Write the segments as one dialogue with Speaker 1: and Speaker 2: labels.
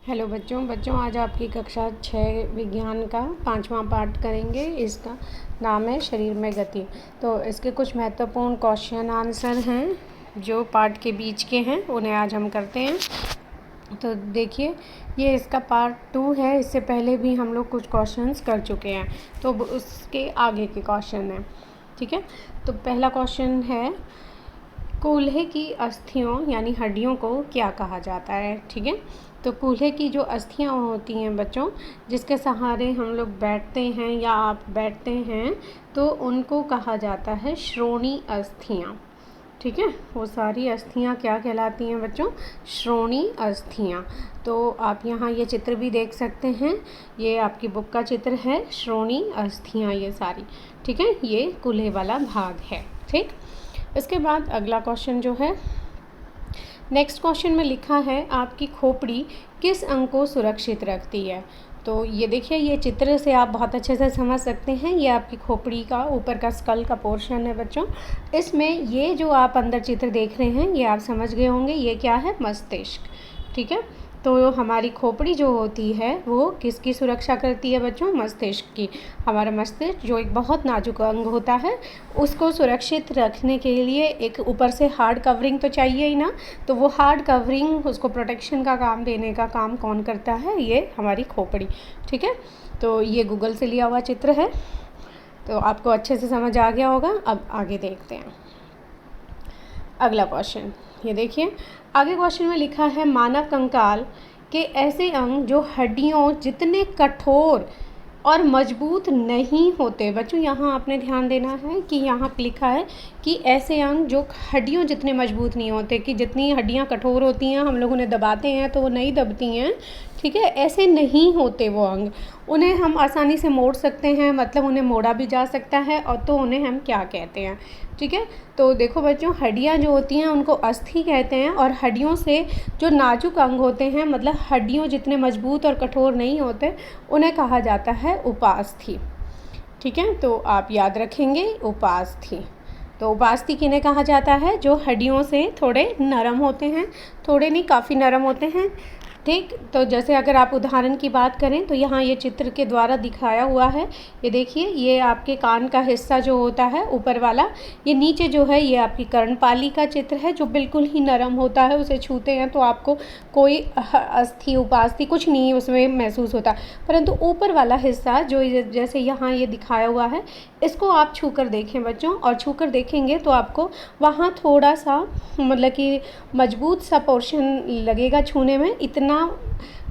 Speaker 1: Hello बच्चों आज आपकी कक्षा 6 विज्ञान का 5वां पार्ट करेंगे। इसका नाम है शरीर में गति। तो इसके कुछ महत्वपूर्ण क्वेश्चन आंसर हैं जो पार्ट के बीच के हैं, उन्हें आज हम करते हैं। तो देखिए, ये इसका पार्ट 2 है। इससे पहले भी हम लोग कुछ क्वेश्चंस कर चुके हैं, तो उसके आगे के क्वेश्चन हैं। ठीक है, तो पहला क्वेश्चन है, कूल्हे की अस्थियों यानी हड्डियों को क्या कहा जाता है। ठीक है, तो कूल्हे की जो अस्थियां होती हैं बच्चों, जिसके सहारे हम लोग बैठते हैं या आप बैठते हैं, तो उनको कहा जाता है श्रोणी अस्थियां। ठीक है, वो सारी अस्थियां क्या कहलाती हैं बच्चों? श्रोणी अस्थियां। तो आप यहाँ ये चित्र भी देख सकते हैं, ये आपकी बुक का चित्र है, श्रोणी अस्थियां ये सारी। ठीक है, ये कूल्हे वाला भाग है। ठीक, इसके बाद अगला क्वेश्चन जो है, नेक्स्ट क्वेश्चन में लिखा है, आपकी खोपड़ी किस अंग को सुरक्षित रखती है। तो ये देखिए, ये चित्र से आप बहुत अच्छे से समझ सकते हैं। ये आपकी खोपड़ी का ऊपर का स्कल का पोर्शन है बच्चों। इसमें ये जो आप अंदर चित्र देख रहे हैं, ये आप समझ गए होंगे, ये क्या है? मस्तिष्क। ठीक है, तो हमारी खोपड़ी जो होती है वो किसकी सुरक्षा करती है बच्चों? मस्तिष्क की। हमारा मस्तिष्क जो एक बहुत नाजुक अंग होता है, उसको सुरक्षित रखने के लिए एक ऊपर से हार्ड कवरिंग तो चाहिए ही ना। तो वो हार्ड कवरिंग, उसको प्रोटेक्शन का काम देने का काम कौन करता है? ये हमारी खोपड़ी। ठीक है, तो ये गूगल से लिया हुआ चित्र है, तो आपको अच्छे से समझ आ गया होगा। अब आगे देखते हैं अगला क्वेश्चन। ये देखिए, आगे क्वेश्चन में लिखा है, मानव कंकाल के ऐसे अंग जो हड्डियों जितने कठोर और मजबूत नहीं होते। बच्चों यहाँ आपने ध्यान देना है कि यहाँ लिखा है कि ऐसे अंग जो हड्डियों जितने मजबूत नहीं होते, कि जितनी हड्डियाँ कठोर होती हैं, हम लोग उन्हें दबाते हैं तो वो नहीं दबती हैं। ठीक है, ऐसे नहीं होते वो अंग, उन्हें हम आसानी से मोड़ सकते हैं, मतलब उन्हें मोड़ा भी जा सकता है। और तो उन्हें हम क्या कहते हैं? ठीक है, तो देखो बच्चों, हड्डियाँ जो होती हैं उनको अस्थि कहते हैं, और हड्डियों से जो नाजुक अंग होते हैं, मतलब हड्डियों जितने मजबूत और कठोर नहीं होते, उन्हें कहा जाता है उपास्थि। ठीक है, तो आप याद रखेंगे उपास्थि। तो उपास्थि किन्हें कहा जाता है? जो हड्डियों से थोड़े नरम होते हैं, थोड़े नहीं काफ़ी नरम होते हैं। ठीक, तो जैसे अगर आप उदाहरण की बात करें तो यहाँ ये चित्र के द्वारा दिखाया हुआ है। ये देखिए, ये आपके कान का हिस्सा जो होता है ऊपर वाला, ये नीचे जो है ये आपकी कर्णपाली का चित्र है, जो बिल्कुल ही नरम होता है। उसे छूते हैं तो आपको कोई अस्थि उपास्थि कुछ नहीं उसमें महसूस होता, परंतु ऊपर वाला हिस्सा जो जैसे यहाँ ये दिखाया हुआ है, इसको आप छू कर देखें बच्चों, और छू कर देखेंगे तो आपको वहाँ थोड़ा सा मतलब कि मजबूत सा पोर्शन लगेगा छूने में। इतना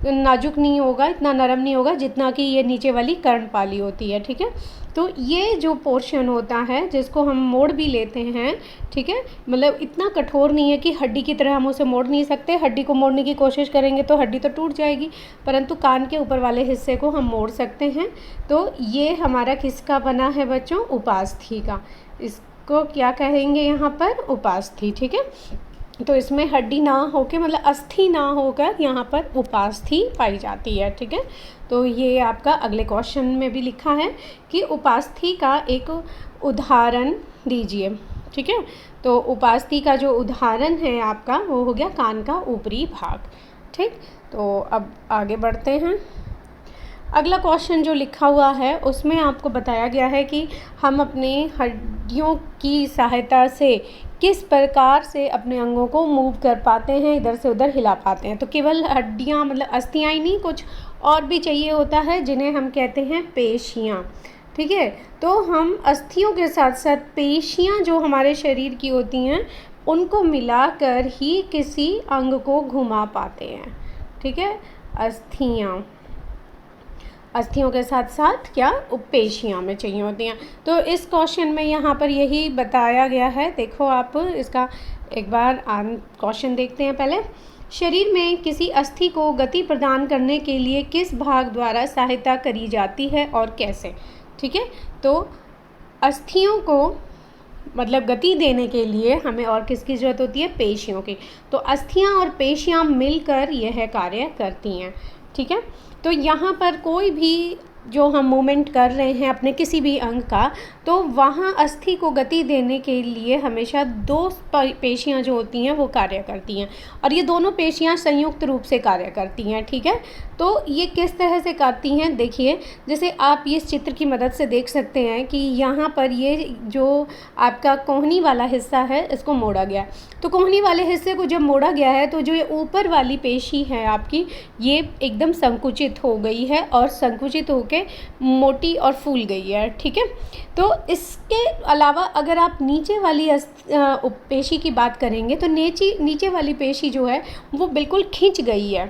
Speaker 1: नाजुक नहीं होगा, इतना नरम नहीं होगा जितना कि ये नीचे वाली कर्णपाली होती है। ठीक है, तो ये जो पोर्शन होता है जिसको हम मोड़ भी लेते हैं, ठीक है, मतलब इतना कठोर नहीं है कि हड्डी की तरह हम उसे मोड़ नहीं सकते। हड्डी को मोड़ने की कोशिश करेंगे तो हड्डी तो टूट जाएगी, परंतु कान के ऊपर वाले हिस्से को हम मोड़ सकते हैं। तो ये हमारा किसका बना है बच्चों? उपास्थि का। इसको क्या कहेंगे यहाँ पर? उपास्थि। ठीक है, तो इसमें हड्डी ना होकर, मतलब अस्थि ना होकर, यहाँ पर उपास्थि पाई जाती है। ठीक है, तो ये आपका अगले क्वेश्चन में भी लिखा है कि उपास्थि का एक उदाहरण दीजिए। ठीक है, तो उपास्थि का जो उदाहरण है आपका, वो हो गया कान का ऊपरी भाग। ठीक, तो अब आगे बढ़ते हैं। अगला क्वेश्चन जो लिखा हुआ है उसमें आपको बताया गया है कि हम अपने हड्डियों की सहायता से किस प्रकार से अपने अंगों को मूव कर पाते हैं, इधर से उधर हिला पाते हैं। तो केवल हड्डियाँ मतलब अस्थियाँ ही नहीं, कुछ और भी चाहिए होता है, जिन्हें हम कहते हैं पेशियाँ। ठीक है, तो हम अस्थियों के साथ साथ पेशियाँ जो हमारे शरीर की होती हैं, उनको मिलाकर ही किसी अंग को घुमा पाते हैं। ठीक है, अस्थियों के साथ साथ क्या पेशियाँ में चाहिए होती हैं। तो इस क्वेश्चन में यहाँ पर यही बताया गया है। देखो, आप इसका एक बार क्वेश्चन देखते हैं पहले। शरीर में किसी अस्थि को गति प्रदान करने के लिए किस भाग द्वारा सहायता करी जाती है और कैसे? ठीक है, तो अस्थियों को मतलब गति देने के लिए हमें और किसकी ज़रूरत होती है? पेशियों की। तो अस्थियाँ और पेशियाँ मिलकर यह कार्य करती हैं। ठीक है, तो यहाँ पर कोई भी जो हम मूवमेंट कर रहे हैं अपने किसी भी अंग का, तो वहाँ अस्थि को गति देने के लिए हमेशा दो पेशियाँ जो होती हैं वो कार्य करती हैं, और ये दोनों पेशियाँ संयुक्त रूप से कार्य करती हैं। ठीक है, तो ये किस तरह से करती हैं देखिए, जैसे आप ये इस चित्र की मदद से देख सकते हैं कि यहाँ पर ये जो आपका कोहनी वाला हिस्सा है इसको मोड़ा गया, तो कोहनी वाले हिस्से को जब मोड़ा गया है तो जो ये ऊपर वाली पेशी है आपकी, ये एकदम संकुचित हो गई है और संकुचित होके मोटी और फूल गई है। ठीक है, तो इसके अलावा अगर आप नीचे वाली पेशी की बात करेंगे तो नीचे वाली पेशी जो है वो बिल्कुल खिंच गई है।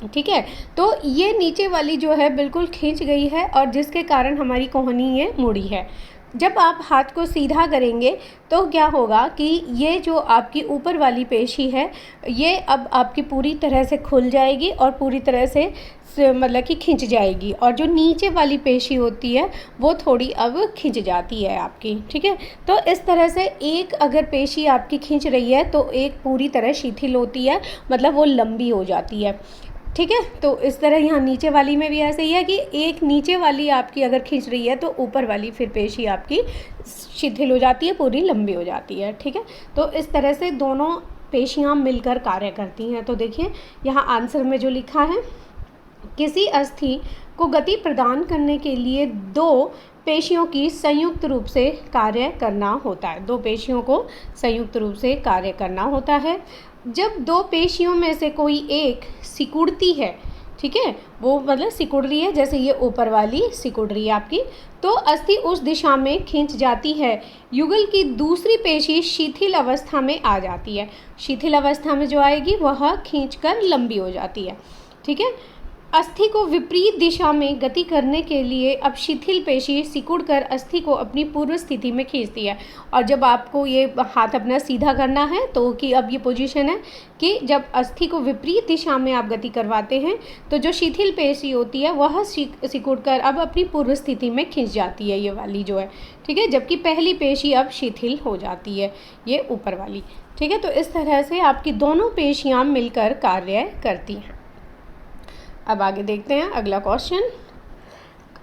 Speaker 1: ठीक है, तो ये नीचे वाली जो है बिल्कुल खिंच गई है और जिसके कारण हमारी कोहनी ये मुड़ी है। जब आप हाथ को सीधा करेंगे तो क्या होगा कि ये जो आपकी ऊपर वाली पेशी है ये अब आपकी पूरी तरह से खुल जाएगी और पूरी तरह से मतलब कि खिंच जाएगी, और जो नीचे वाली पेशी होती है वो थोड़ी अब खिंच जाती है आपकी। ठीक है, तो इस तरह से एक अगर पेशी आपकी खिंच रही है तो एक पूरी तरह शिथिल होती है, मतलब वो लंबी हो जाती है। ठीक है, तो इस तरह यहाँ नीचे वाली में भी ऐसे ही है कि एक नीचे वाली आपकी अगर खींच रही है तो ऊपर वाली फिर पेशी आपकी शिथिल हो जाती है, पूरी लंबी हो जाती है। ठीक है, तो इस तरह से दोनों पेशियाँ मिलकर कार्य करती हैं। तो देखिए यहाँ आंसर में जो लिखा है, किसी अस्थि को गति प्रदान करने के लिए दो पेशियों की संयुक्त रूप से कार्य करना होता है। दो पेशियों को संयुक्त रूप से कार्य करना होता है। जब दो पेशियों में से कोई एक सिकुड़ती है, ठीक है, वो मतलब सिकुड़ रही है, जैसे ये ऊपर वाली सिकुड़ रही है आपकी, तो अस्थि उस दिशा में खींच जाती है। युगल की दूसरी पेशी शिथिल अवस्था में आ जाती है। शिथिल अवस्था में जो आएगी वह खींचकर लंबी हो जाती है। ठीक है, अस्थि को विपरीत दिशा में गति करने के लिए अब शिथिल पेशी सिकुड़कर अस्थि को अपनी पूर्व स्थिति में खींचती है। और जब आपको ये हाथ अपना सीधा करना है तो कि अब ये पोजीशन है कि जब अस्थि को विपरीत दिशा में आप गति करवाते हैं तो जो शिथिल पेशी होती है वह सिकुड़कर अब अपनी पूर्व स्थिति में खींच जाती है, ये वाली जो है। ठीक है, जबकि पहली पेशी अब शिथिल हो जाती है, ये ऊपर वाली। ठीक है, तो इस तरह से आपकी दोनों पेशियाँ मिलकर कार्य करती हैं। अब आगे देखते हैं अगला क्वेश्चन।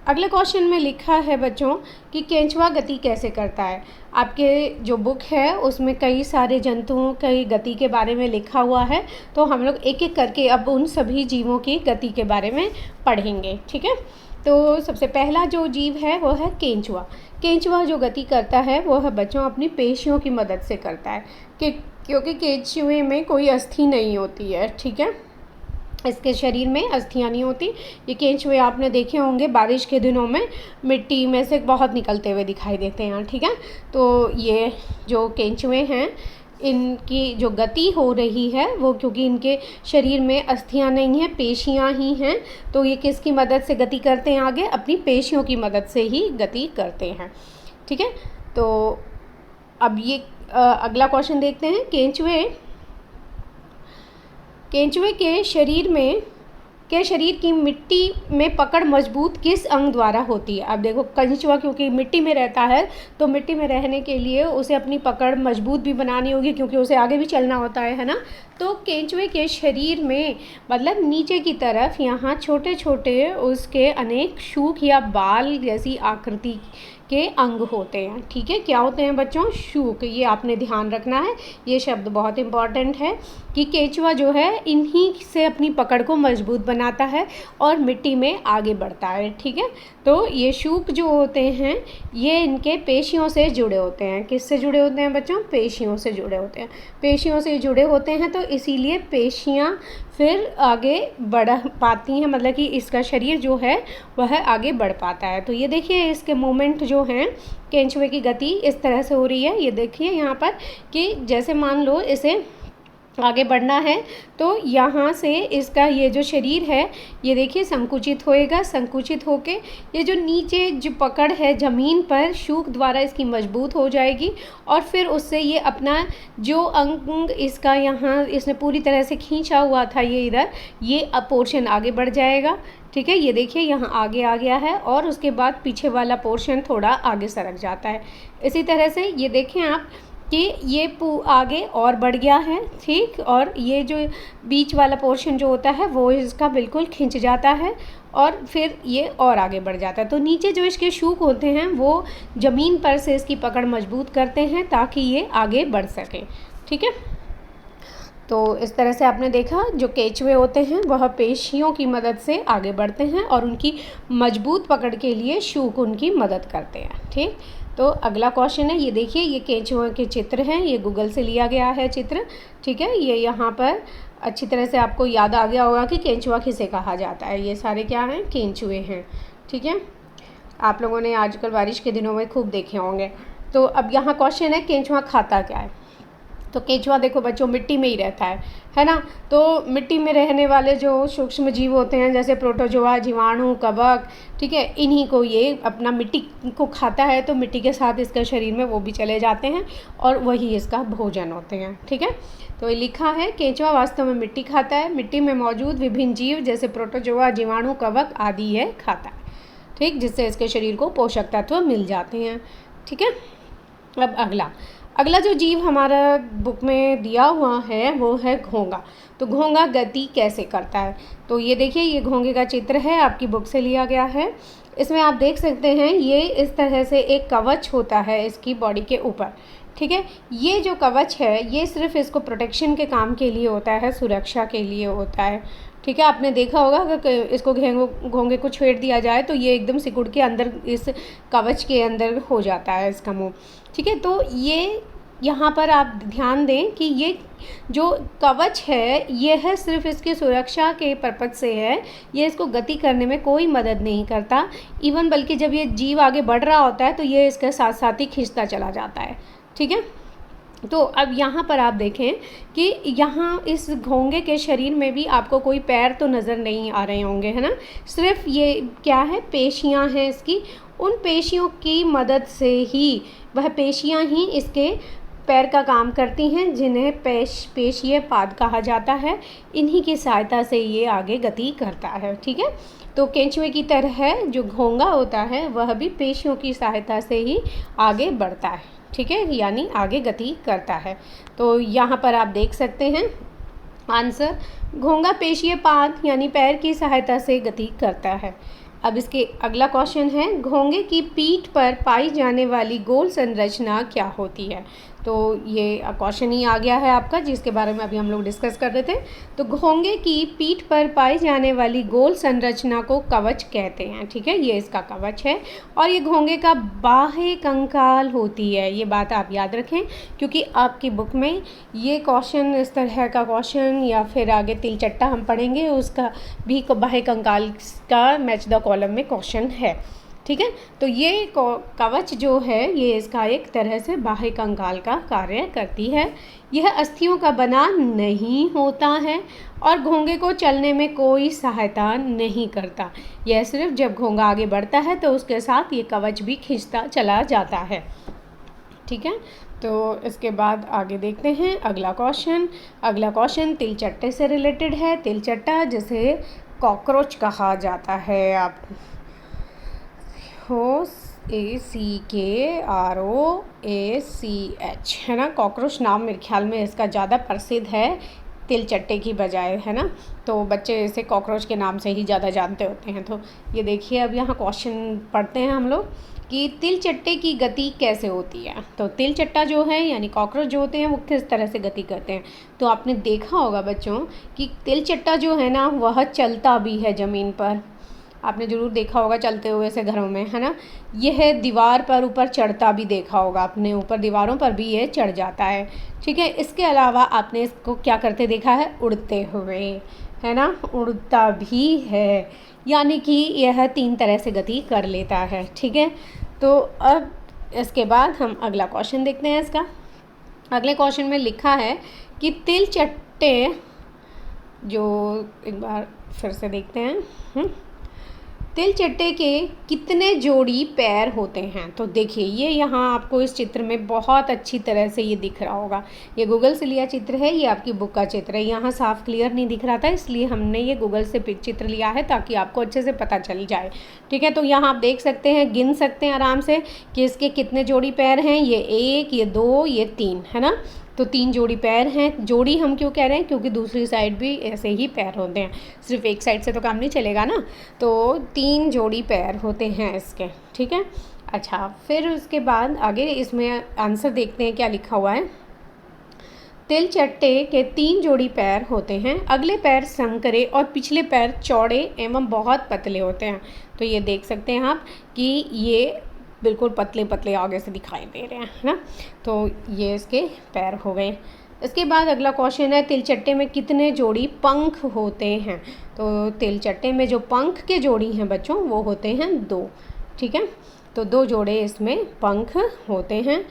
Speaker 1: अगले क्वेश्चन में लिखा है बच्चों कि केंचुआ गति कैसे करता है। आपके जो बुक है उसमें कई सारे जंतुओं की गति के बारे में लिखा हुआ है, तो हम लोग एक एक करके अब उन सभी जीवों की गति के बारे में पढ़ेंगे। ठीक है, तो सबसे पहला जो जीव है वो है केंचुआ। केंचुआ जो गति करता है वो है बच्चों अपनी पेशियों की मदद से करता है, क्योंकि केंचुए में कोई अस्थि नहीं होती है। ठीक है, इसके शरीर में अस्थियाँ नहीं होती। ये केंचुए आपने देखे होंगे बारिश के दिनों में मिट्टी में से बहुत निकलते हुए दिखाई देते हैं। ठीक है, तो ये जो केंचुए हैं इनकी जो गति हो रही है वो क्योंकि इनके शरीर में अस्थियाँ नहीं हैं, पेशियाँ ही हैं, तो ये किसकी मदद से गति करते हैं आगे? अपनी पेशियों की मदद से ही गति करते हैं। ठीक है, तो अब ये अगला क्वेश्चन देखते हैं। केंचुए के शरीर की मिट्टी में पकड़ मजबूत किस अंग द्वारा होती है? अब देखो केंचुआ क्योंकि मिट्टी में रहता है तो मिट्टी में रहने के लिए उसे अपनी पकड़ मजबूत भी बनानी होगी, क्योंकि उसे आगे भी चलना होता है ना। तो केंचुए के शरीर में मतलब नीचे की तरफ यहाँ छोटे छोटे उसके अनेक शूक या बाल जैसी आकृति के अंग होते हैं। ठीक है, क्या होते हैं बच्चों? शूक। ये आपने ध्यान रखना है, ये शब्द बहुत इम्पॉर्टेंट है कि केंचुआ जो है इन्हीं से अपनी पकड़ को मजबूत बनाता है और मिट्टी में आगे बढ़ता है। ठीक है, तो ये शूक जो होते हैं ये इनके पेशियों से जुड़े होते हैं। किससे जुड़े होते हैं बच्चों? पेशियों से जुड़े होते हैं। पेशियों से जुड़े होते हैं तो इसीलिए पेशियाँ फिर आगे बढ़ पाती हैं, मतलब कि इसका शरीर जो है वह आगे बढ़ पाता है। तो ये देखिए इसके मूवमेंट जो हैं, केंचुए की गति इस तरह से हो रही है। ये देखिए यहाँ पर कि जैसे मान लो इसे आगे बढ़ना है तो यहाँ से इसका ये जो शरीर है ये देखिए संकुचित होएगा, संकुचित होके ये जो नीचे जो पकड़ है ज़मीन पर शूक द्वारा इसकी मजबूत हो जाएगी और फिर उससे ये अपना जो अंग इसका यहाँ इसने पूरी तरह से खींचा हुआ था ये इधर, ये पोर्शन आगे बढ़ जाएगा। ठीक है, ये देखिए यहाँ आगे आ गया है और उसके बाद पीछे वाला पोर्शन थोड़ा आगे सरक जाता है। इसी तरह से ये देखें आप कि ये आगे और बढ़ गया है, ठीक, और ये जो बीच वाला पोर्शन जो होता है वो इसका बिल्कुल खिंच जाता है और फिर ये और आगे बढ़ जाता है। तो नीचे जो इसके शूक होते हैं वो ज़मीन पर से इसकी पकड़ मजबूत करते हैं ताकि ये आगे बढ़ सके, ठीक है। तो इस तरह से आपने देखा जो केंचुए होते हैं वह पेशियों की मदद से आगे बढ़ते हैं और उनकी मजबूत पकड़ के लिए शूक उनकी मदद करते हैं, ठीक। तो अगला क्वेश्चन है, ये देखिए, ये केंचुओं के चित्र हैं, ये गूगल से लिया गया है चित्र, ठीक है। ये यहाँ पर अच्छी तरह से आपको याद आ गया होगा कि केंचुआ किसे कहा जाता है। ये सारे क्या हैं, केंचुए हैं, ठीक है। आप लोगों ने आजकल बारिश के दिनों में खूब देखे होंगे। तो अब यहाँ क्वेश्चन है, केंचुआ खाता क्या है। तो केंचुआ देखो बच्चों मिट्टी में ही रहता है ना। तो मिट्टी में रहने वाले जो सूक्ष्म जीव होते हैं जैसे प्रोटोजोआ, जीवाणु, कवक, ठीक है, इन्हीं को ये अपना मिट्टी को खाता है। तो मिट्टी के साथ इसके शरीर में वो भी चले जाते हैं और वही इसका भोजन होते हैं, ठीक है। तो ये लिखा है, केंचुआ वास्तव में मिट्टी खाता है, मिट्टी में मौजूद विभिन्न जीव जैसे प्रोटोजोआ, जीवाणु, कवक आदि ये खाता है, ठीक, जिससे इसके शरीर को पोषक तत्व मिल जाते हैं, ठीक है। अब अगला जो जीव हमारा बुक में दिया हुआ है वो है घोंगा। तो घोंगा गति कैसे करता है। तो ये देखिए, ये घोंगे का चित्र है, आपकी बुक से लिया गया है। इसमें आप देख सकते हैं ये इस तरह से एक कवच होता है इसकी बॉडी के ऊपर, ठीक है। ये जो कवच है ये सिर्फ इसको प्रोटेक्शन के काम के लिए होता है, सुरक्षा के लिए होता है, ठीक है। आपने देखा होगा अगर इसको घोंगे को छेड़ दिया जाए तो ये एकदम सिकुड़ के अंदर इस कवच के अंदर हो जाता है इसका मुंह, ठीक है। तो ये यहाँ पर आप ध्यान दें कि ये जो कवच है ये है सिर्फ इसकी सुरक्षा के पर्पज़ से है, ये इसको गति करने में कोई मदद नहीं करता इवन, बल्कि जब ये जीव आगे बढ़ रहा होता है तो ये इसके साथ साथ ही खींचता चला जाता है, ठीक है। तो अब यहाँ पर आप देखें कि यहाँ इस घोंगे के शरीर में भी आपको कोई पैर तो नज़र नहीं आ रहे होंगे, है ना। सिर्फ ये क्या है, पेशियाँ हैं इसकी, उन पेशियों की मदद से ही, वह पेशियाँ ही इसके पैर का काम करती हैं जिन्हें पेशीय पाद कहा जाता है। इन्हीं की सहायता से ये आगे गति करता है, ठीक है। तो केंचुए की तरह जो घोंगा होता है वह भी पेशियों की सहायता से ही आगे बढ़ता है, ठीक है, यानी आगे गति करता है। तो यहाँ पर आप देख सकते हैं आंसर, घोंगा पेशीय पाद यानी पैर की सहायता से गति करता है। अब इसके अगला क्वेश्चन है, घोंगे की पीठ पर पाई जाने वाली गोल संरचना क्या होती है। तो ये क्वेश्चन ही आ गया है आपका जिसके बारे में अभी हम लोग डिस्कस कर रहे थे। तो घोंगे की पीठ पर पाई जाने वाली गोल संरचना को कवच कहते हैं, ठीक है, ये इसका कवच है और ये घोंगे का बाह्य कंकाल होती है। ये बात आप याद रखें क्योंकि आपकी बुक में ये क्वेश्चन, इस तरह का क्वेश्चन या फिर आगे तिलचट्टा हम पढ़ेंगे उसका भी बाह्य कंकाल का मैच द कॉलम में क्वेश्चन है, ठीक है। तो ये कवच जो है ये इसका एक तरह से बाह्य कंकाल का कार्य करती है। यह अस्थियों का बना नहीं होता है और घोंगे को चलने में कोई सहायता नहीं करता। यह सिर्फ जब घोंगा आगे बढ़ता है तो उसके साथ ये कवच भी खींचता चला जाता है, ठीक है। तो इसके बाद आगे देखते हैं अगला क्वेश्चन तिलचट्टे से रिलेटेड है। तिलचट्टा जिसे कॉकरोच कहा जाता है, आप ACKROACH, है ना। कॉकरोच नाम मेरे ख्याल में इसका ज़्यादा प्रसिद्ध है तिलचट्टे की बजाय, है ना। तो बच्चे इसे कॉकरोच के नाम से ही ज़्यादा जानते होते हैं। तो ये देखिए अब यहाँ क्वेश्चन पढ़ते हैं हम लोग कि तिलचट्टे की गति कैसे होती है। तो तिलचट्टा जो है यानी कॉकरोच जो होते हैं वो किस तरह से गति करते हैं। तो आपने देखा होगा बच्चों कि तिलचट्टा जो है ना वह चलता भी है ज़मीन पर, आपने ज़रूर देखा होगा चलते हुए ऐसे घरों में, है ना। यह दीवार पर ऊपर चढ़ता भी देखा होगा आपने, ऊपर दीवारों पर भी ये चढ़ जाता है, ठीक है। इसके अलावा आपने इसको क्या करते देखा है, उड़ते हुए, है ना, उड़ता भी है, यानी कि यह 3 तरह से गति कर लेता है, ठीक है। तो अब इसके बाद हम अगला क्वेश्चन देखते हैं इसका। अगले क्वेश्चन में लिखा है कि तिलचट्टे, जो एक बार फिर से देखते हैं, तिलचट्टे के कितने जोड़ी पैर होते हैं? तो देखिए ये यहाँ आपको इस चित्र में बहुत अच्छी तरह से ये दिख रहा होगा। ये गूगल से लिया चित्र है, ये आपकी बुक का चित्र है। यहाँ साफ क्लियर नहीं दिख रहा था, इसलिए हमने ये गूगल से चित्र लिया है ताकि आपको अच्छे से पता चल जाए। ठीक है, तो यहाँ आप देख सकते हैं, गिन सकते हैं आराम से कि इसके कितने जोड़ी पैर हैं। ये 1, ये 2, ये 3 है ना। तो 3 जोड़ी पैर हैं। जोड़ी हम क्यों कह रहे हैं? क्योंकि दूसरी साइड भी ऐसे ही पैर होते हैं, सिर्फ एक साइड से तो काम नहीं चलेगा ना। तो 3 जोड़ी पैर होते हैं इसके। ठीक है, अच्छा फिर उसके बाद आगे इसमें आंसर देखते हैं क्या लिखा हुआ है। तिलचट्टे के 3 जोड़ी पैर होते हैं। अगले पैर संकरे और पिछले पैर चौड़े एवं बहुत पतले होते हैं। तो ये देख सकते हैं आप कि ये बिल्कुल पतले पतले आगे से दिखाई दे रहे हैं, है ना। तो ये इसके पैर हो गए। इसके बाद अगला क्वेश्चन है, तिलचट्टे में कितने जोड़ी पंख होते हैं? तो तिलचट्टे में जो पंख के जोड़ी हैं बच्चों, वो होते हैं 2। ठीक है, तो 2 जोड़े इसमें पंख होते हैं।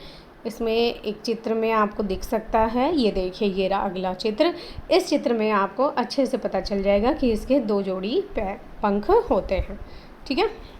Speaker 1: इसमें एक चित्र में आपको दिख सकता है, ये देखिए ये रहा अगला चित्र। इस चित्र में आपको अच्छे से पता चल जाएगा कि इसके 2 जोड़ी पंख होते हैं। ठीक है,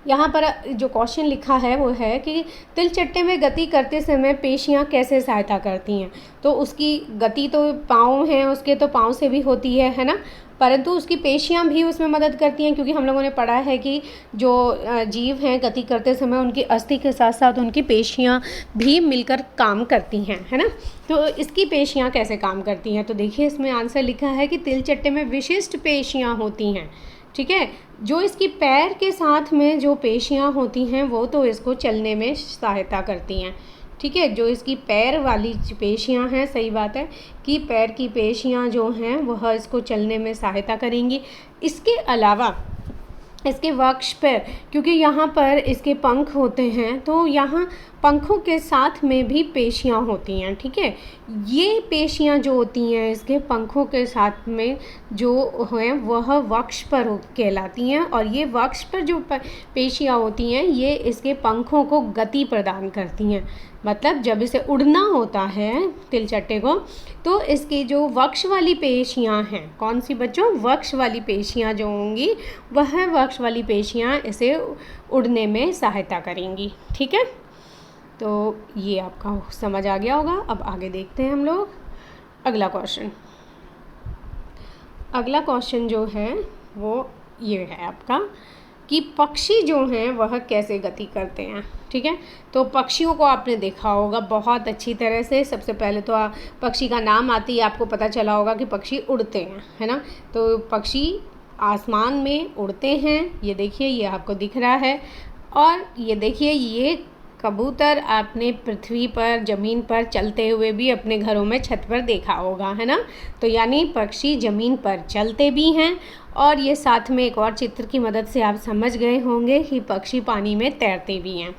Speaker 1: यहाँ पर जो क्वेश्चन लिखा है वो है कि तिलचट्टे में गति करते समय पेशियाँ कैसे सहायता करती हैं? तो उसकी गति तो पाँव हैं उसके, तो पाँव से भी होती है ना, परंतु उसकी पेशियाँ भी उसमें मदद करती हैं, क्योंकि हम लोगों ने पढ़ा है कि जो जीव हैं गति करते समय उनकी अस्थि के साथ साथ उनकी पेशियाँ भी मिलकर काम करती हैं, है ना। तो इसकी पेशियाँ कैसे काम करती हैं? तो देखिए इसमें आंसर लिखा है कि तिलचट्टे में विशिष्ट पेशियाँ होती हैं। ठीक है, जो इसकी पैर के साथ में जो पेशियाँ होती हैं वो तो इसको चलने में सहायता करती हैं। ठीक है, जो इसकी पैर वाली पेशियाँ हैं, सही बात है कि पैर की पेशियाँ जो हैं वह इसको चलने में सहायता करेंगी। इसके अलावा इसके वक्ष पर, क्योंकि यहाँ पर इसके पंख होते हैं, तो यहाँ पंखों के साथ में भी पेशियाँ होती हैं। ठीक है, ये पेशियाँ जो होती हैं इसके पंखों के साथ में जो हैं वह वक्ष पर कहलाती हैं, और ये वक्ष पर जो पेशियाँ होती हैं ये इसके पंखों को गति प्रदान करती हैं। मतलब जब इसे उड़ना होता है तिलचट्टे को, तो इसकी जो वक्ष वाली पेशियाँ हैं, कौन सी बच्चों? वक्ष वाली पेशियाँ जो होंगी वह वक्ष वाली पेशियाँ इसे उड़ने में सहायता करेंगी। ठीक है, तो ये आपका समझ आ गया होगा। अब आगे देखते हैं हम लोग अगला क्वेश्चन। अगला क्वेश्चन जो है वो ये है आपका कि पक्षी जो हैं वह कैसे गति करते हैं। ठीक है, तो पक्षियों को आपने देखा होगा बहुत अच्छी तरह से। सबसे पहले तो पक्षी का नाम आते ही आपको पता चला होगा कि पक्षी उड़ते हैं, है ना। तो पक्षी आसमान में उड़ते हैं। ये देखिए ये आपको दिख रहा है, और ये देखिए ये कबूतर आपने पृथ्वी पर, ज़मीन पर चलते हुए भी अपने घरों में छत पर देखा होगा, है ना। तो यानी पक्षी ज़मीन पर चलते भी हैं, और ये साथ में एक और चित्र की मदद से आप समझ गए होंगे कि पक्षी पानी में तैरते भी हैं।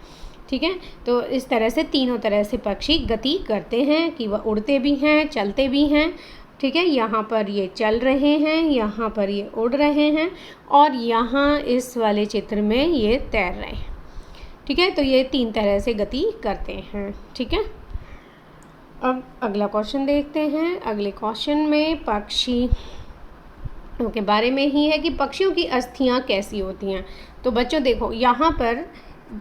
Speaker 1: ठीक है, तो इस तरह से तीनों तरह से पक्षी गति करते हैं कि वह उड़ते भी हैं, चलते भी हैं। ठीक है, यहाँ पर ये चल रहे हैं, यहाँ पर ये उड़ रहे हैं, और यहाँ इस वाले चित्र में ये तैर रहे हैं। ठीक है, तो ये 3 तरह से गति करते हैं। ठीक है, अब अगला क्वेश्चन देखते हैं। अगले क्वेश्चन में पक्षियों के बारे में ही है कि पक्षियों की अस्थियां कैसी होती हैं। तो बच्चों देखो यहाँ पर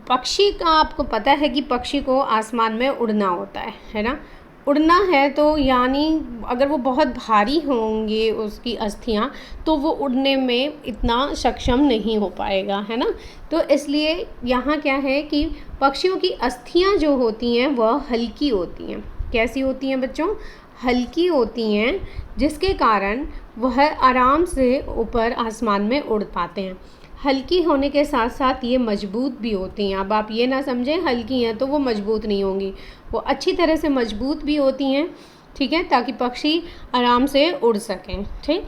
Speaker 1: पक्षी का आपको पता है कि पक्षी को आसमान में उड़ना होता है ना। उड़ना है तो यानी अगर वो बहुत भारी होंगे उसकी अस्थियां, तो वो उड़ने में इतना सक्षम नहीं हो पाएगा, है ना। तो इसलिए यहाँ क्या है कि पक्षियों की अस्थियां जो होती हैं वह हल्की होती हैं। कैसी होती हैं बच्चों? हल्की होती हैं, जिसके कारण वह आराम से ऊपर आसमान में उड़ पाते हैं। हल्की होने के साथ साथ ये मजबूत भी होती हैं। अब आप ये ना समझें हल्की हैं तो वो मजबूत नहीं होंगी, वो अच्छी तरह से मजबूत भी होती हैं। ठीक है, ताकि पक्षी आराम से उड़ सकें। ठीक,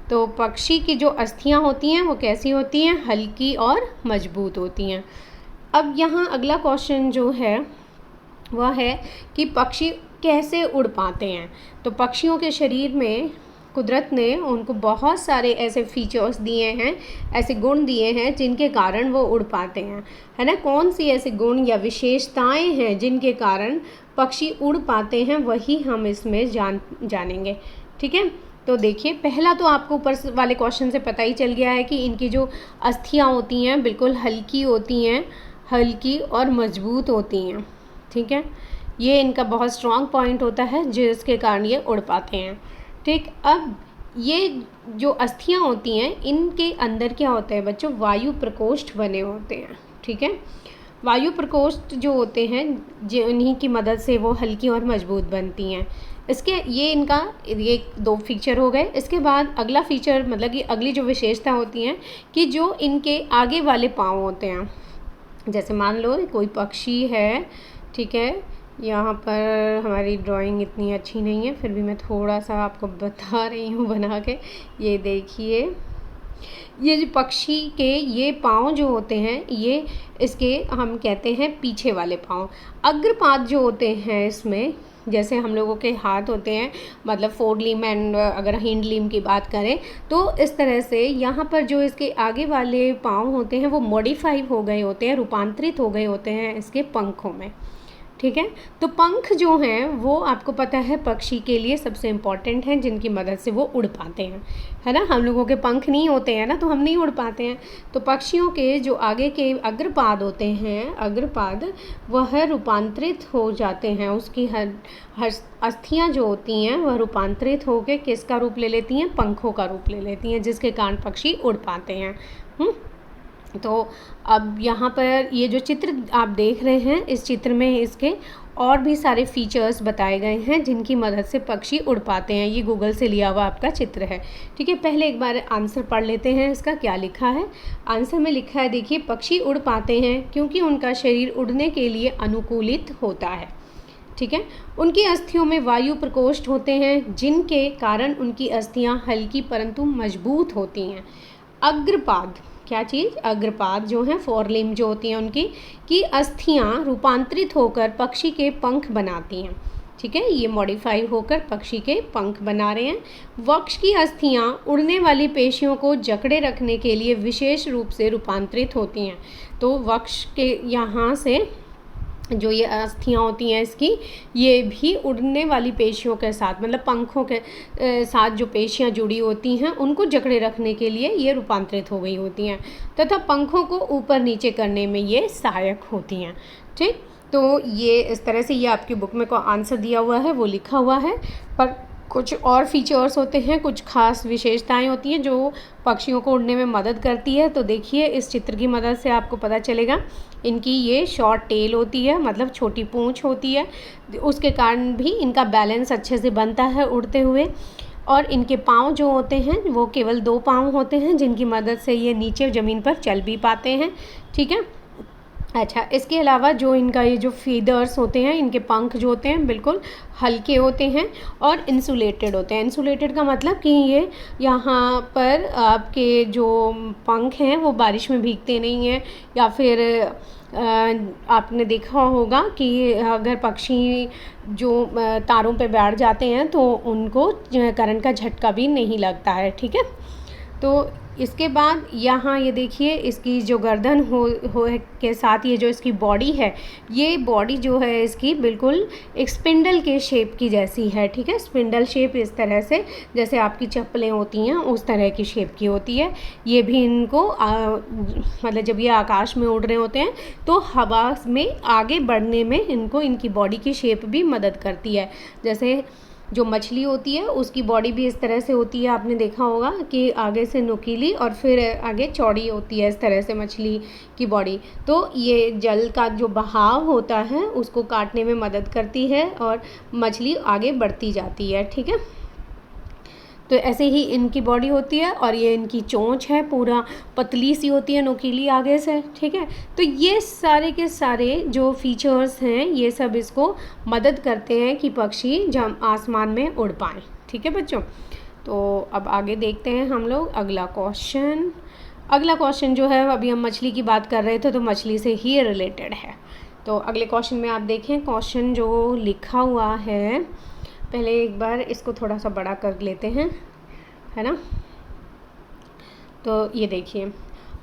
Speaker 1: तो पक्षी की जो अस्थियां होती हैं वो कैसी होती हैं? हल्की और मजबूत होती हैं। अब यहाँ अगला क्वेश्चन जो है वह है कि पक्षी कैसे उड़ पाते हैं। तो पक्षियों के शरीर में कुदरत ने उनको बहुत सारे ऐसे फीचर्स दिए हैं, ऐसे गुण दिए हैं जिनके कारण वो उड़ पाते हैं, है ना। कौन सी ऐसे गुण या विशेषताएं हैं जिनके कारण पक्षी उड़ पाते हैं, वही हम इसमें जानेंगे। ठीक है, तो देखिए पहला तो आपको ऊपर वाले क्वेश्चन से पता ही चल गया है कि इनकी जो अस्थियाँ होती हैं बिल्कुल हल्की होती हैं, हल्की और मजबूत होती हैं, ठीक है। ये इनका बहुत स्ट्रॉन्ग पॉइंट होता है जिसके कारण ये उड़ पाते हैं, ठीक। अब ये जो अस्थियाँ होती हैं इनके अंदर क्या होता है बच्चों, वायु प्रकोष्ठ बने होते हैं, ठीक है। वायु प्रकोष्ठ जो होते हैं जिन्हीं की मदद से वो हल्की और मजबूत बनती हैं। इसके ये इनका ये 2 फीचर हो गए। इसके बाद अगला फीचर मतलब कि अगली जो विशेषता होती हैं कि जो इनके आगे वाले पाँव होते हैं, जैसे मान लो कोई पक्षी है, ठीक है। यहाँ पर हमारी ड्राइंग इतनी अच्छी नहीं है, फिर भी मैं थोड़ा सा आपको बता रही हूँ बना के। ये देखिए, ये जो पक्षी के ये पाँव जो होते हैं ये इसके हम कहते हैं पीछे वाले पाँव। अग्रपाद जो होते हैं इसमें, जैसे हम लोगों के हाथ होते हैं मतलब 4 लिम्ब एंड अगर हिंड लिम्ब की बात करें तो इस तरह से यहाँ पर जो इसके आगे वाले पाँव होते हैं वो मॉडिफाई हो गए होते हैं, रूपांतरित हो गए होते हैं इसके पंखों में, ठीक है। तो पंख जो हैं वो आपको पता है पक्षी के लिए सबसे इम्पॉर्टेंट हैं, जिनकी मदद से वो उड़ पाते हैं, है ना। हम लोगों के पंख नहीं होते हैं ना, तो हम नहीं उड़ पाते हैं। तो पक्षियों के जो आगे के अग्रपाद होते हैं, अग्रपाद, वह रूपांतरित हो जाते हैं, उसकी हर अस्थियाँ जो होती हैं वह रूपांतरित होकर किसका रूप ले लेती हैं, पंखों का रूप ले लेती हैं, जिसके कारण पक्षी उड़ पाते हैं। तो अब यहाँ पर ये जो चित्र आप देख रहे हैं, इस चित्र में इसके और भी सारे फीचर्स बताए गए हैं जिनकी मदद से पक्षी उड़ पाते हैं। ये गूगल से लिया हुआ आपका चित्र है, ठीक है। पहले एक बार आंसर पढ़ लेते हैं इसका क्या लिखा है। आंसर में लिखा है, देखिए, पक्षी उड़ पाते हैं क्योंकि उनका शरीर उड़ने के लिए अनुकूलित होता है, ठीक है। उनकी अस्थियों में वायु प्रकोष्ठ होते हैं जिनके कारण उनकी अस्थियाँ हल्की परंतु मजबूत होती हैं। अग्रपाद, क्या चीज़, अग्रपाद जो हैं 4 लिम्ब जो होती हैं उनकी की अस्थियाँ रूपांतरित होकर पक्षी के पंख बनाती हैं, ठीक है। ये मॉडिफाई होकर पक्षी के पंख बना रहे हैं। वक्ष की अस्थियाँ उड़ने वाली पेशियों को जकड़े रखने के लिए विशेष रूप से रूपांतरित होती हैं। तो वक्ष के यहाँ से जो ये अस्थियाँ होती हैं इसकी, ये भी उड़ने वाली पेशियों के साथ मतलब पंखों के साथ जो पेशियाँ जुड़ी होती हैं उनको जकड़े रखने के लिए ये रूपांतरित हो गई होती हैं तथा पंखों को ऊपर नीचे करने में ये सहायक होती हैं, ठीक। तो ये इस तरह से ये आपकी बुक में को आंसर दिया हुआ है, वो लिखा हुआ है। पर कुछ और फीचर्स होते हैं, कुछ खास विशेषताएं होती हैं जो पक्षियों को उड़ने में मदद करती है। तो देखिए इस चित्र की मदद से आपको पता चलेगा, इनकी ये शॉर्ट टेल होती है, मतलब छोटी पूंछ होती है, उसके कारण भी इनका बैलेंस अच्छे से बनता है उड़ते हुए। और इनके पाँव जो होते हैं वो केवल 2 पाँव होते हैं जिनकी मदद से ये नीचे ज़मीन पर चल भी पाते हैं, ठीक है। अच्छा, इसके अलावा जो इनका ये जो फीदर्स होते हैं, इनके पंख जो होते हैं बिल्कुल हल्के होते हैं और इंसुलेटेड होते हैं। इंसुलेटेड का मतलब कि ये यहाँ पर आपके जो पंख हैं वो बारिश में भीगते नहीं हैं, या फिर आपने देखा होगा कि अगर पक्षी जो तारों पे बैठ जाते हैं तो उनको करंट का झटका भी नहीं लगता है, ठीक है। तो इसके बाद यहाँ ये देखिए इसकी जो गर्दन हो के साथ ये जो इसकी बॉडी है, ये बॉडी जो है इसकी बिल्कुल एक स्पिंडल के शेप की जैसी है, ठीक है। स्पिंडल शेप इस तरह से जैसे आपकी चप्पलें होती हैं उस तरह की शेप की होती है। ये भी इनको मतलब जब ये आकाश में उड़ रहे होते हैं तो हवा में आगे बढ़ने में इनको इनकी बॉडी की शेप भी मदद करती है। जैसे जो मछली होती है उसकी बॉडी भी इस तरह से होती है, आपने देखा होगा कि आगे से नुकीली और फिर आगे चौड़ी होती है, इस तरह से मछली की बॉडी। तो ये जल का जो बहाव होता है उसको काटने में मदद करती है और मछली आगे बढ़ती जाती है, ठीक है। तो ऐसे ही इनकी बॉडी होती है और ये इनकी चोंच है पूरा पतली सी होती है, नुकीली आगे से, ठीक है। तो ये सारे के सारे जो फीचर्स हैं ये सब इसको मदद करते हैं कि पक्षी जब आसमान में उड़ पाएँ, ठीक है बच्चों। तो अब आगे देखते हैं हम लोग अगला क्वेश्चन। अगला क्वेश्चन जो है, अभी हम मछली की बात कर रहे थे तो मछली से ही रिलेटेड है। तो अगले क्वेश्चन में आप देखें, क्वेश्चन जो लिखा हुआ है, पहले एक बार इसको थोड़ा सा बड़ा कर लेते हैं, है ना। तो ये देखिए,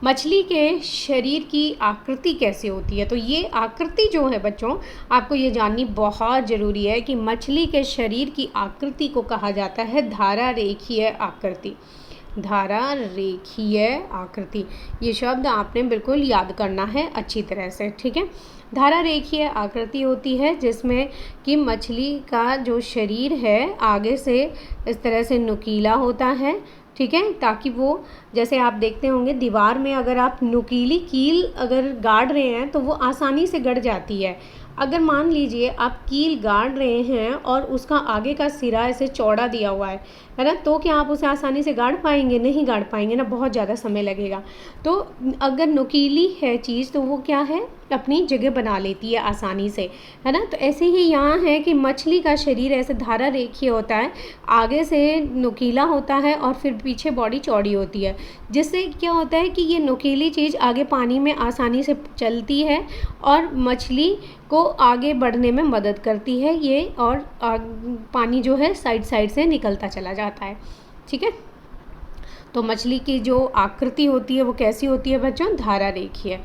Speaker 1: मछली के शरीर की आकृति कैसे होती है। तो ये आकृति जो है बच्चों, आपको ये जाननी बहुत ज़रूरी है कि मछली के शरीर की आकृति को कहा जाता है धारा रेखीय आकृति। धारा रेखीय आकृति, ये शब्द आपने बिल्कुल याद करना है अच्छी तरह से, ठीक है। धारा रेखीय आकृति होती है जिसमें कि मछली का जो शरीर है आगे से इस तरह से नुकीला होता है, ठीक है, ताकि वो, जैसे आप देखते होंगे दीवार में अगर आप नुकीली कील अगर गाड़ रहे हैं तो वो आसानी से गड़ जाती है। अगर मान लीजिए आप कील गाड़ रहे हैं और उसका आगे का सिरा ऐसे चौड़ा दिया हुआ है ना, तो क्या आप उसे आसानी से गाड़ पाएंगे? नहीं गाड़ पाएंगे ना, बहुत ज़्यादा समय लगेगा। तो अगर नुकीली है चीज़ तो वो क्या है, अपनी जगह बना लेती है आसानी से, है ना। तो ऐसे ही यहाँ है कि मछली का शरीर ऐसे धारा रेखीय होता है, आगे से नुकीला होता है और फिर पीछे बॉडी चौड़ी होती है, जिससे क्या होता है कि ये नुकीली चीज़ आगे पानी में आसानी से चलती है और मछली को आगे बढ़ने में मदद करती है ये, और पानी जो है साइड साइड से निकलता चला जाता है, ठीक है। तो मछली की जो आकृति होती है वो कैसी होती है बच्चों? धारा रेखीय,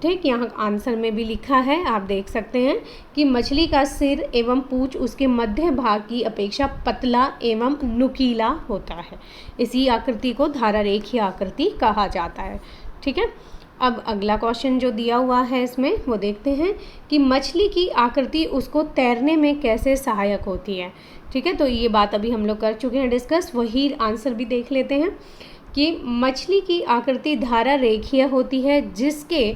Speaker 1: ठीक। यहाँ आंसर में भी लिखा है, आप देख सकते हैं कि मछली का सिर एवं पूंछ उसके मध्य भाग की अपेक्षा पतला एवं नुकीला होता है। इसी आकृति को धारा रेखीय आकृति कहा जाता है, ठीक है। अब अगला क्वेश्चन जो दिया हुआ है इसमें वो देखते हैं कि मछली की आकृति उसको तैरने में कैसे सहायक होती है, ठीक है। तो ये बात अभी हम लोग कर चुके हैं डिस्कस, वही आंसर भी देख लेते हैं कि मछली की आकृति धारा रेखीय होती है जिसके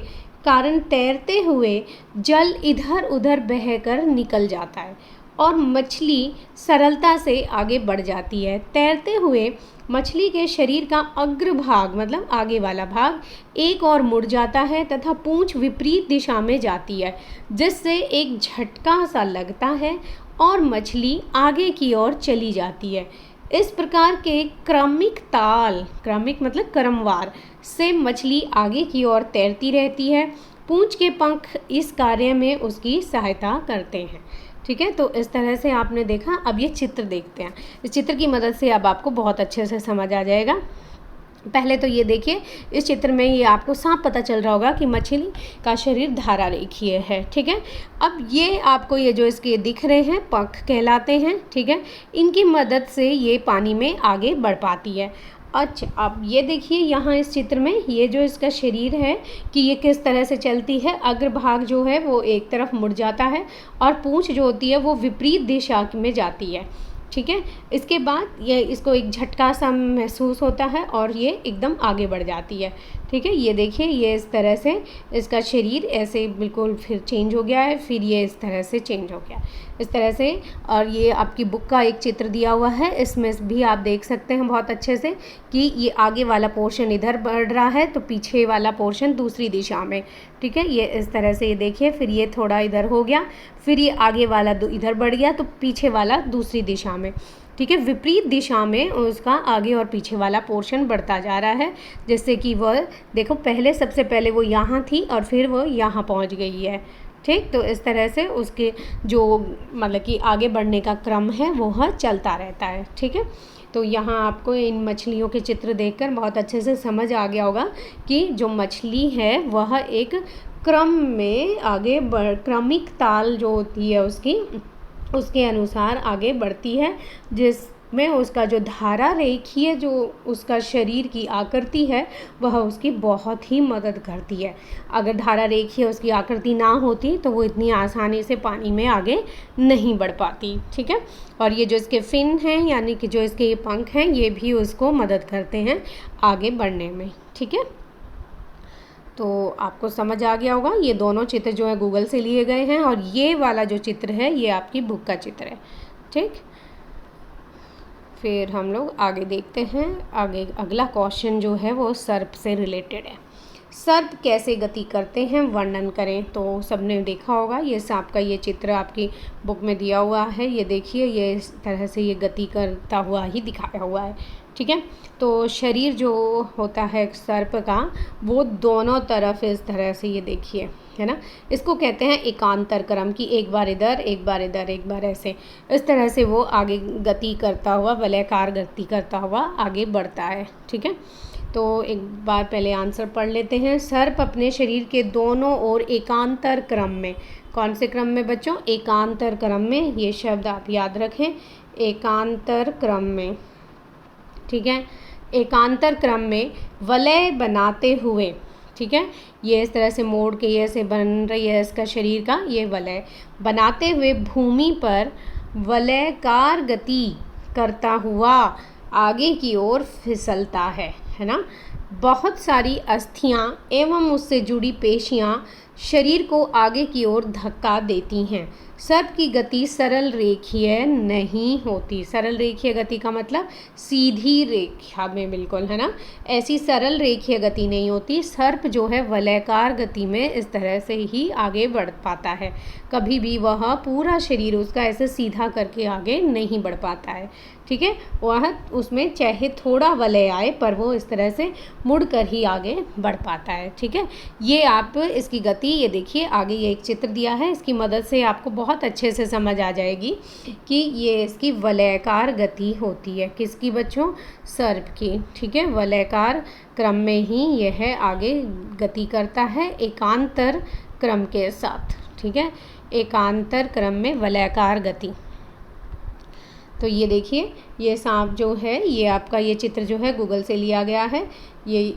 Speaker 1: कारण तैरते हुए जल इधर उधर बहकर निकल जाता है और मछली सरलता से आगे बढ़ जाती है। तैरते हुए मछली के शरीर का अग्रभाग मतलब आगे वाला भाग एक और मुड़ जाता है तथा पूंछ विपरीत दिशा में जाती है, जिससे एक झटका सा लगता है और मछली आगे की ओर चली जाती है। इस प्रकार के क्रमिक ताल, क्रमिक मतलब क्रमवार से मछली आगे की ओर तैरती रहती है। पूंछ के पंख इस कार्य में उसकी सहायता करते हैं, ठीक है। तो इस तरह से आपने देखा। अब ये चित्र देखते हैं, इस चित्र की मदद से अब आपको बहुत अच्छे से समझ आ जाएगा। पहले तो ये देखिए, इस चित्र में ये आपको साफ पता चल रहा होगा कि मछली का शरीर धारा रेखीय है, ठीक है। अब ये आपको ये जो इसके दिख रहे हैं पंख कहलाते हैं, ठीक है। इनकी मदद से ये पानी में आगे बढ़ पाती है। अच्छा, अब ये देखिए यहाँ इस चित्र में ये जो इसका शरीर है कि ये किस तरह से चलती है। अग्रभाग जो है वो एक तरफ मुड़ जाता है और पूंछ जो होती है वो विपरीत दिशा में जाती है, ठीक है। इसके बाद ये इसको एक झटका सा महसूस होता है और ये एकदम आगे बढ़ जाती है, ठीक है। ये देखिए, ये इस तरह से इसका शरीर ऐसे बिल्कुल फिर चेंज हो गया है, फिर ये इस तरह से चेंज हो गया इस तरह से। और ये आपकी बुक का एक चित्र दिया हुआ है, इसमें भी आप देख सकते हैं बहुत अच्छे से कि ये आगे वाला पोर्शन इधर बढ़ रहा है तो पीछे वाला पोर्शन दूसरी दिशा में, ठीक है। ये इस तरह से ये देखिए, फिर ये थोड़ा इधर हो गया, फिर ये आगे वाला इधर बढ़ गया तो पीछे वाला दूसरी दिशा में, ठीक है। विपरीत दिशा में उसका आगे और पीछे वाला पोर्शन बढ़ता जा रहा है, जैसे कि वह देखो पहले सबसे पहले वो यहाँ थी और फिर वो यहाँ पहुँच गई है, ठीक। तो इस तरह से उसके जो मतलब कि आगे बढ़ने का क्रम है वह चलता रहता है, ठीक है। तो यहाँ आपको इन मछलियों के चित्र देखकर बहुत अच्छे से समझ आ गया होगा कि जो मछली है वह एक क्रम में आगे क्रमिक ताल जो होती है उसके अनुसार आगे बढ़ती है, जिसमें उसका जो धारा रेखीय जो उसका शरीर की आकृति है वह उसकी बहुत ही मदद करती है। अगर धारा रेखीय उसकी आकृति ना होती तो वो इतनी आसानी से पानी में आगे नहीं बढ़ पाती, ठीक है। और ये जो इसके फिन हैं यानी कि जो इसके ये पंख हैं ये भी उसको मदद करते हैं आगे बढ़ने में, ठीक है। तो आपको समझ आ गया होगा। ये दोनों चित्र जो है गूगल से लिए गए हैं और ये वाला जो चित्र है ये आपकी बुक का चित्र है, ठीक। फिर हम लोग आगे देखते हैं। आगे अगला क्वेश्चन जो है वो सर्प से रिलेटेड है। सर्प कैसे गति करते हैं वर्णन करें। तो सबने देखा होगा ये सांप का ये चित्र आपकी बुक में दिया हुआ है। ये देखिए, ये इस तरह से ये गति करता हुआ ही दिखाया हुआ है, ठीक है। तो शरीर जो होता है सर्प का वो दोनों तरफ इस तरह से ये देखिए, है ना। इसको कहते हैं एकांतर क्रम की, एक बार इधर एक बार इधर एक बार ऐसे, इस तरह से वो आगे गति करता हुआ वलयाकार गति करता हुआ आगे बढ़ता है, ठीक है। तो एक बार पहले आंसर पढ़ लेते हैं। सर्प अपने शरीर के दोनों ओर एकांतर क्रम में, कौन से क्रम में बच्चों? एकांतर क्रम में, ये शब्द आप याद रखें, एकांतर क्रम में, ठीक है। एकांतर क्रम में वलय बनाते हुए, ठीक है, ये इस तरह से मोड़ के ये ऐसे बन रही है इसका शरीर का ये वलय, बनाते हुए भूमि पर वलयकार गति करता हुआ आगे की ओर फिसलता है ना। बहुत सारी अस्थियां एवं उससे जुड़ी पेशियां शरीर को आगे की ओर धक्का देती हैं। सर्प की गति सरल रेखीय नहीं होती। सरल रेखीय गति का मतलब सीधी रेखा में, बिल्कुल, है ना, ऐसी सरल रेखीय गति नहीं होती। सर्प जो है वलयाकार गति में इस तरह से ही आगे बढ़ पाता है, कभी भी वह पूरा शरीर उसका ऐसे सीधा करके आगे नहीं बढ़ पाता है, ठीक है। वह उसमें चाहे थोड़ा वलय आए पर वो इस तरह से मुड़ कर ही आगे बढ़ पाता है, ठीक है। ये आप इसकी गति, ये देखिए आगे ये एक चित्र दिया है, इसकी मदद से आपको बहुत अच्छे से समझ आ जाएगी कि ये इसकी वलयाकार गति होती है। किसकी बच्चों? सर्प की, ठीक है। वलयाकार क्रम में ही यह आगे गति करता है एकांतर क्रम के साथ, ठीक है, एकांतर क्रम में वलयाकार गति। तो ये देखिए ये सांप जो है, ये आपका ये चित्र जो है गूगल से लिया गया है। ये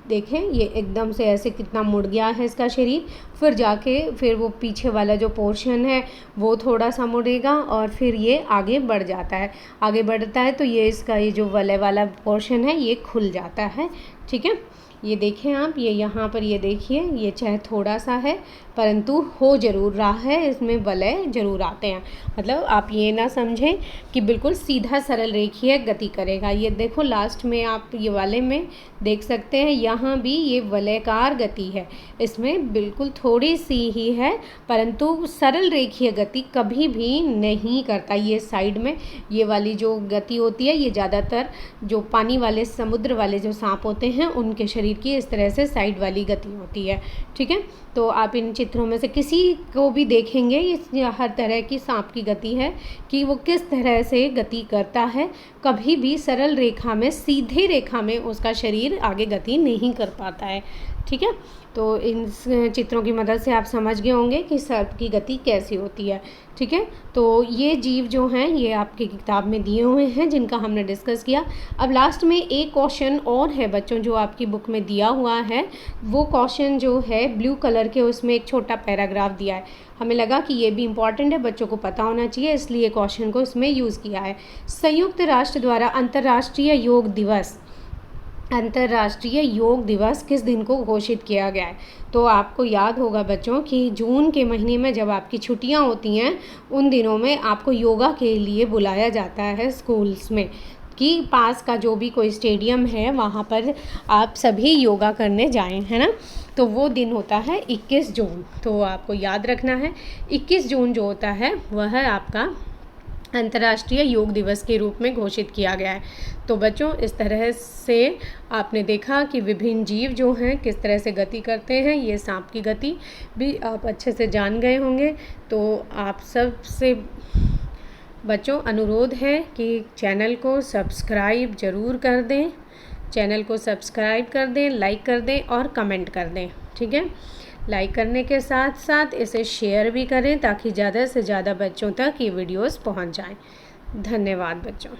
Speaker 1: देखें, ये एकदम से ऐसे कितना मुड़ गया है इसका शरीर, फिर जाके फिर वो पीछे वाला जो पोर्शन है वो थोड़ा सा मुड़ेगा और फिर ये आगे बढ़ जाता है। आगे बढ़ता है तो ये इसका ये जो वलय वाला पोर्शन है ये खुल जाता है, ठीक है। ये देखें आप, ये यहाँ पर ये देखिए, ये चाहे थोड़ा सा है परंतु हो ज़रूर रहा है, इसमें वलय ज़रूर आते हैं। मतलब आप ये ना समझें कि बिल्कुल सीधा सरल रेखीय गति करेगा। ये देखो लास्ट में आप ये वाले में देख सकते हैं, यहाँ भी ये वलयकार गति है, इसमें बिल्कुल थोड़ी सी ही है परंतु सरल रेखीय गति कभी भी नहीं करता। ये साइड में ये वाली जो गति होती है, ये ज़्यादातर जो पानी वाले समुद्र वाले जो सांप होते हैं उनके शरीर की इस तरह से साइड वाली गति होती है, ठीक है। तो आप इन चित्रों में से किसी को भी देखेंगे, इस हर तरह की सांप की गति है कि वो किस तरह से गति करता है, कभी भी सरल रेखा में, सीधे रेखा में उसका शरीर आगे गति नहीं कर पाता है, ठीक है। तो इन चित्रों की मदद से आप समझ गए होंगे कि सर्प की गति कैसी होती है, ठीक है। तो ये जीव जो हैं ये आपकी किताब में दिए हुए हैं जिनका हमने डिस्कस किया। अब लास्ट में एक क्वेश्चन और है बच्चों जो आपकी बुक में दिया हुआ है, वो क्वेश्चन जो है ब्लू कलर के, उसमें एक छोटा पैराग्राफ दिया है। हमें लगा कि ये भी इम्पॉर्टेंट है, बच्चों को पता होना चाहिए, इसलिए क्वेश्चन को इसमें यूज़ किया है। संयुक्त राष्ट्र द्वारा अंतर्राष्ट्रीय योग दिवस, अंतर्राष्ट्रीय योग दिवस किस दिन को घोषित किया गया है? तो आपको याद होगा बच्चों कि जून के महीने में जब आपकी छुट्टियां होती हैं उन दिनों में आपको योगा के लिए बुलाया जाता है स्कूल्स में, कि पास का जो भी कोई स्टेडियम है वहाँ पर आप सभी योगा करने जाएं, है ना। तो वो दिन होता है 21 जून। तो आपको याद रखना है 21 जून जो होता है वह आपका अंतर्राष्ट्रीय योग दिवस के रूप में घोषित किया गया है। तो बच्चों इस तरह से आपने देखा कि विभिन्न जीव जो हैं किस तरह से गति करते हैं, ये सांप की गति भी आप अच्छे से जान गए होंगे। तो आप सब से बच्चों अनुरोध है कि चैनल को सब्सक्राइब ज़रूर कर दें, चैनल को सब्सक्राइब कर दें, लाइक कर दें और कमेंट कर दें, ठीक है। लाइक करने के साथ साथ इसे शेयर भी करें ताकि ज़्यादा से ज़्यादा बच्चों तक ये वीडियोस पहुंच जाएं। धन्यवाद बच्चों।